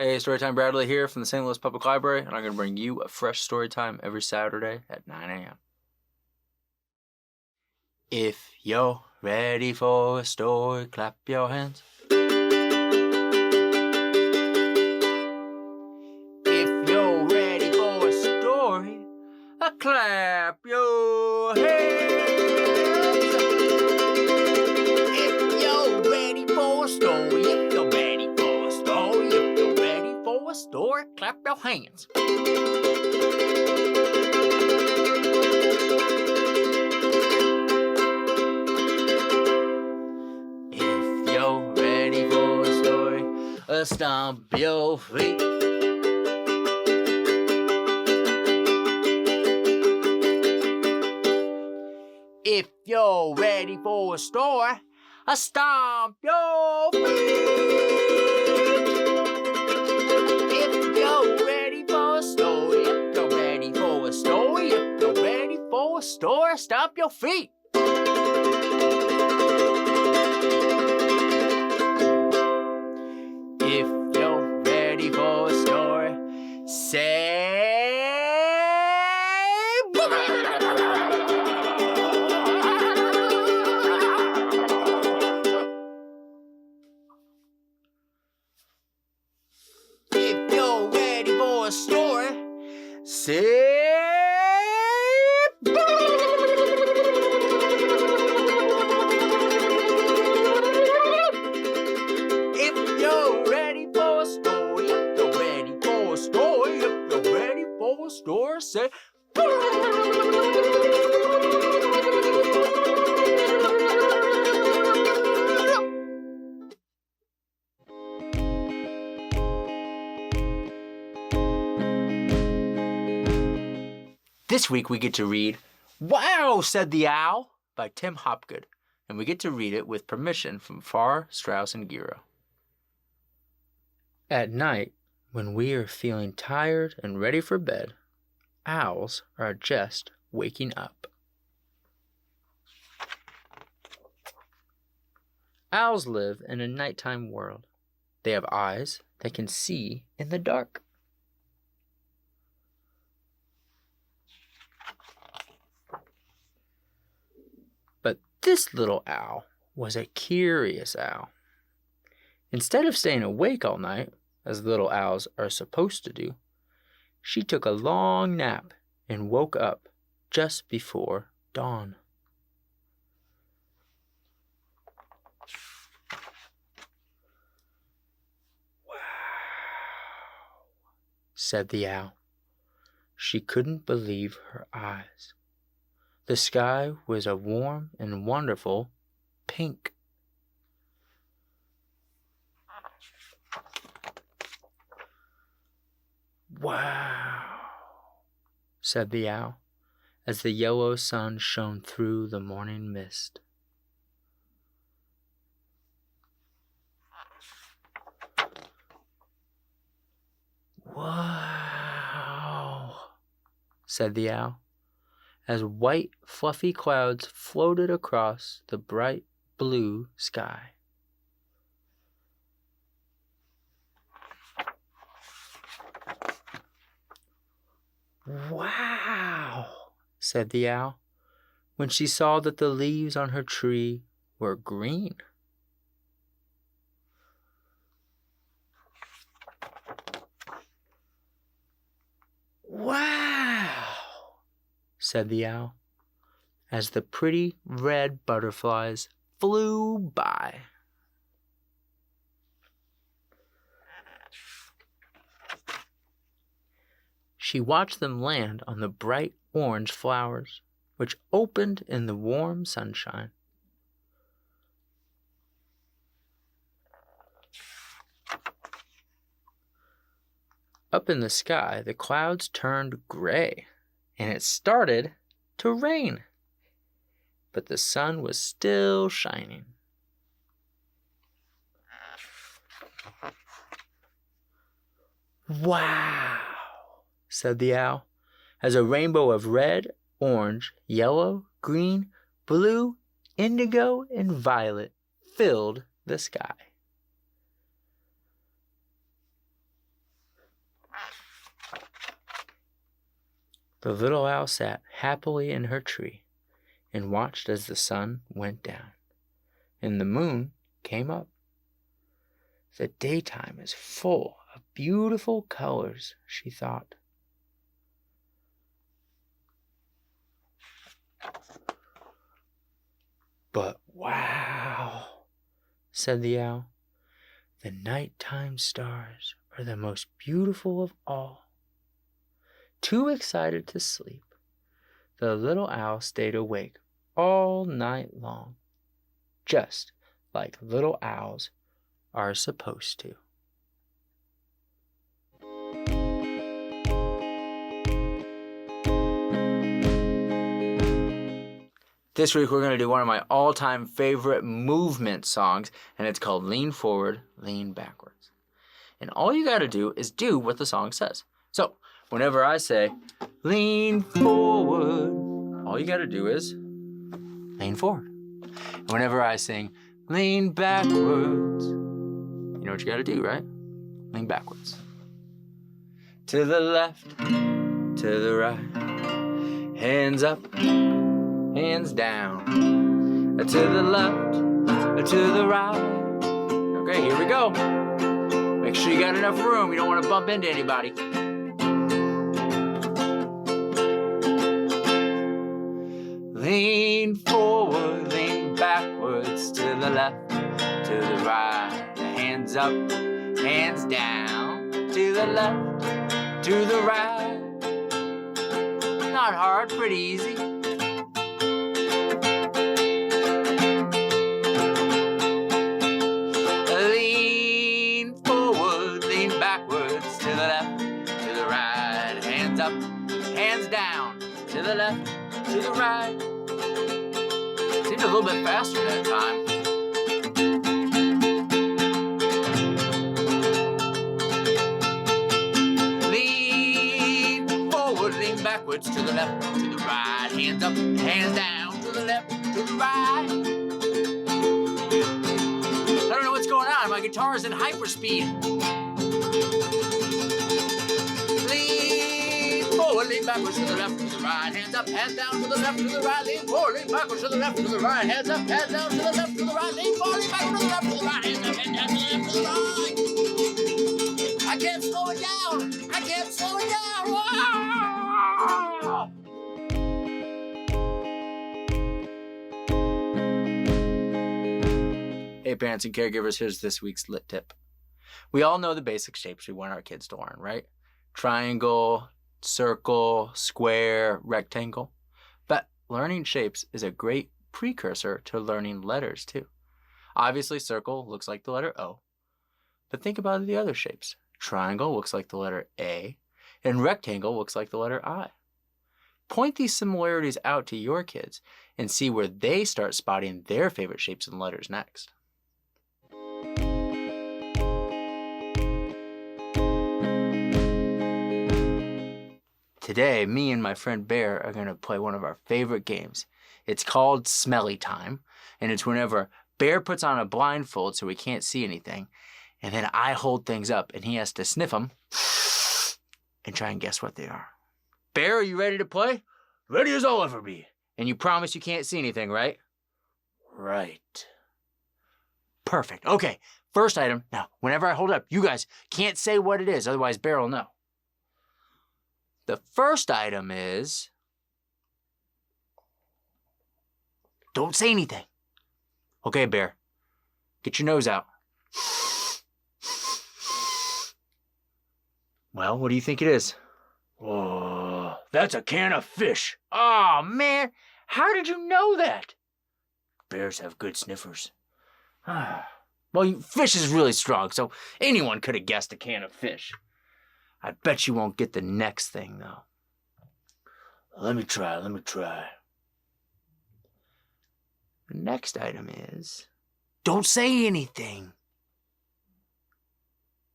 Hey, Storytime Bradley here from the St. Louis Public Library, and I'm going to bring you a fresh story time every Saturday at 9 a.m. If you're ready for a story, clap your hands. If you're ready for a story, clap your hands. If you're ready for a story, if you're ready for a story, if you're ready for a story, clap your hands. If you're ready for a story, stomp your feet. If you're ready for a story, stomp your feet. If you're ready for a story, if you're ready for a story, if you're ready for a story, stomp your feet. If you're ready for a story, say if you're ready for a story, say if you're ready for a story, if you're ready for a story, if you're ready for a story, say This week we get to read Wow, Said the Owl by Tim Hopgood, and we get to read it with permission from Farr, Straus, and Giro. At night, when we are feeling tired and ready for bed, owls are just waking up. Owls live in a nighttime world. They have eyes that can see in the dark. But this little owl was a curious owl. Instead of staying awake all night, as little owls are supposed to do, she took a long nap and woke up just before dawn. Wow, said the owl. She couldn't believe her eyes. The sky was a warm and wonderful pink. Wow, said the owl, as the yellow sun shone through the morning mist. Wow, said the owl, as white fluffy clouds floated across the bright blue sky. Wow, said the owl, when she saw that the leaves on her tree were green. Wow, said the owl, as the pretty red butterflies flew by. She watched them land on the bright orange flowers, which opened in the warm sunshine. Up in the sky, the clouds turned gray, and it started to rain. But the sun was still shining. Wow, said the owl, as a rainbow of red, orange, yellow, green, blue, indigo, and violet filled the sky. The little owl sat happily in her tree and watched as the sun went down and the moon came up. The daytime is full of beautiful colors, she thought. But wow, said the owl, the nighttime stars are the most beautiful of all. Too excited to sleep, the little owl stayed awake all night long, just like little owls are supposed to. This week we're going to do one of my all-time favorite movement songs, and it's called Lean Forward, Lean Backwards. And all you got to do is do what the song says. So, whenever I say, lean forward, all you got to do is lean forward. And whenever I sing, lean backwards, you know what you got to do, right? Lean backwards. To the left, to the right, hands up, hands down, to the left, to the right. Okay, here we go. Make sure you got enough room. You don't want to bump into anybody. Lean forward, lean backwards, to the left, to the right. Hands up, hands down, to the left, to the right. Not hard, pretty easy. Lean forward, lean backwards, to the left, to the right. Hands up, hands down, to the left, to the right. Seemed a little bit faster that time. Lean forward, lean backwards, to the left, to the right. Hands up, hands down, to the left, to the right. I don't know what's going on. My guitar is in hyperspeed. Lean forward, lean backwards, to the left, to the right. Hands up, hands down, to the left, to the right. Lean forward, lean backwards, to the left, to the right. Hands up, hands down, to the left, to the right. Lean forward, lean backwards, to the left, to the right. Hands up, hands down, to the left, to the right. I can't slow it down. I can't slow it down. Wow! Hey parents and caregivers, here's this week's lit tip. We all know the basic shapes we want our kids to learn, right? Triangle, circle, square, rectangle. But learning shapes is a great precursor to learning letters too. Obviously, circle looks like the letter O. But think about the other shapes. Triangle looks like the letter A, and rectangle looks like the letter I. Point these similarities out to your kids and see where they start spotting their favorite shapes and letters next. Today, me and my friend Bear are going to play one of our favorite games. It's called Smelly Time, and it's whenever Bear puts on a blindfold so he can't see anything, and then I hold things up and he has to sniff them and try and guess what they are. Bear, are you ready to play? Ready as I'll ever be. And you promise you can't see anything, right? Right. Perfect. Okay, first item. Now, whenever I hold it up, you guys can't say what it is, otherwise Bear will know. The first item is... Don't say anything. Okay, Bear. Get your nose out. Well, what do you think it is? Oh, that's a can of fish. Oh, man. How did you know that? Bears have good sniffers. Well, fish is really strong, so anyone could have guessed a can of fish. I bet you won't get the next thing, though. Let me try. The next item is... Don't say anything.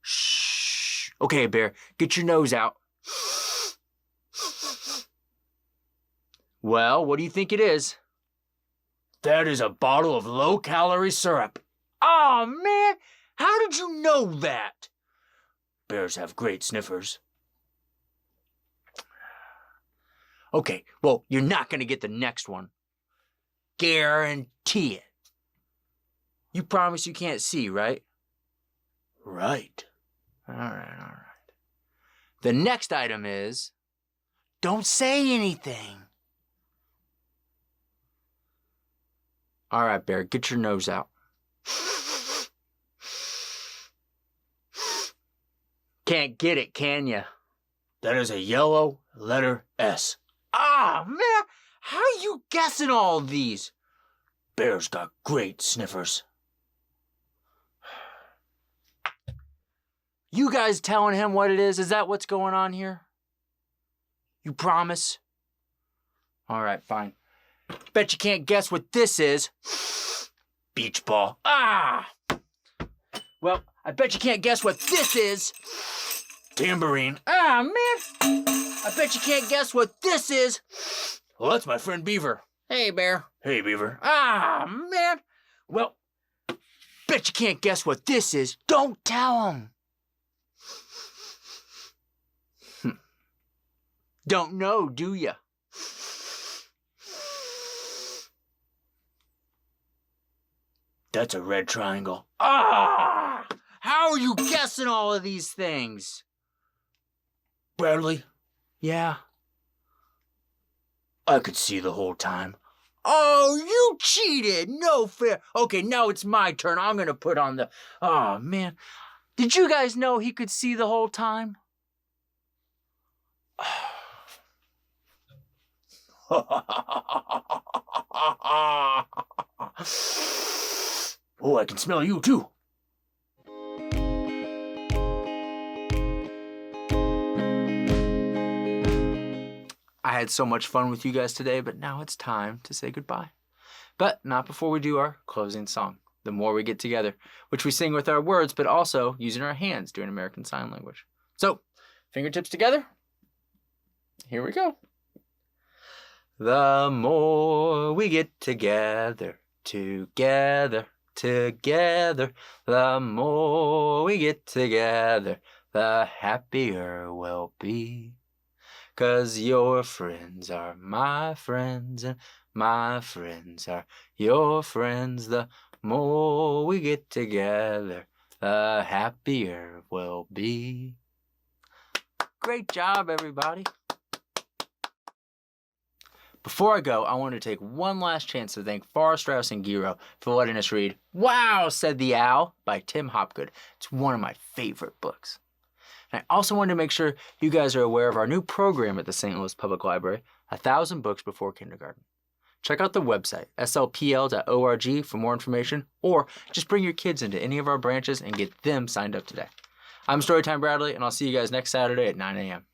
Shh. Okay, Bear, get your nose out. Well, what do you think it is? That is a bottle of low-calorie syrup. Oh, man! How did you know that? Bears have great sniffers. Okay, well, you're not going to get the next one. Guarantee it. You promise you can't see, right? Right. All right. The next item is, don't say anything. All right, Bear, get your nose out. Can't get it, can ya? That is a yellow letter S. Ah, man, how are you guessing all these? Bear's got great sniffers. You guys telling him what it is? Is that what's going on here? You promise? All right, fine. Bet you can't guess what this is. Beach ball. Ah! Well, I bet you can't guess what this is. Tambourine. Ah, man! I bet you can't guess what this is. Well, that's my friend Beaver. Hey, Bear. Hey, Beaver. Ah, man! Well, bet you can't guess what this is. Don't tell him. Don't know, do ya? That's a red triangle. Ah! How are you guessing all of these things? Bradley? Yeah? I could see the whole time. Oh, you cheated! No fair. Okay, now it's my turn. I'm gonna put on the... Oh, man. Did you guys know he could see the whole time? Oh, I can smell you too. I had so much fun with you guys today, but now it's time to say goodbye. But not before we do our closing song, The More We Get Together, which we sing with our words, but also using our hands doing American Sign Language. So, fingertips together. Here we go. The more we get together, together, the more we get together, the happier we'll be. 'Cause your friends are my friends, and my friends are your friends. The more we get together, the happier we'll be. Great job, everybody. Before I go, I want to take one last chance to thank Forrest Strauss and Giro for letting us read Wow, Said the Owl by Tim Hopgood. It's one of my favorite books. And I also wanted to make sure you guys are aware of our new program at the St. Louis Public Library, 1,000 Books Before Kindergarten. Check out the website, slpl.org, for more information, or just bring your kids into any of our branches and get them signed up today. I'm Storytime Bradley, and I'll see you guys next Saturday at 9 a.m.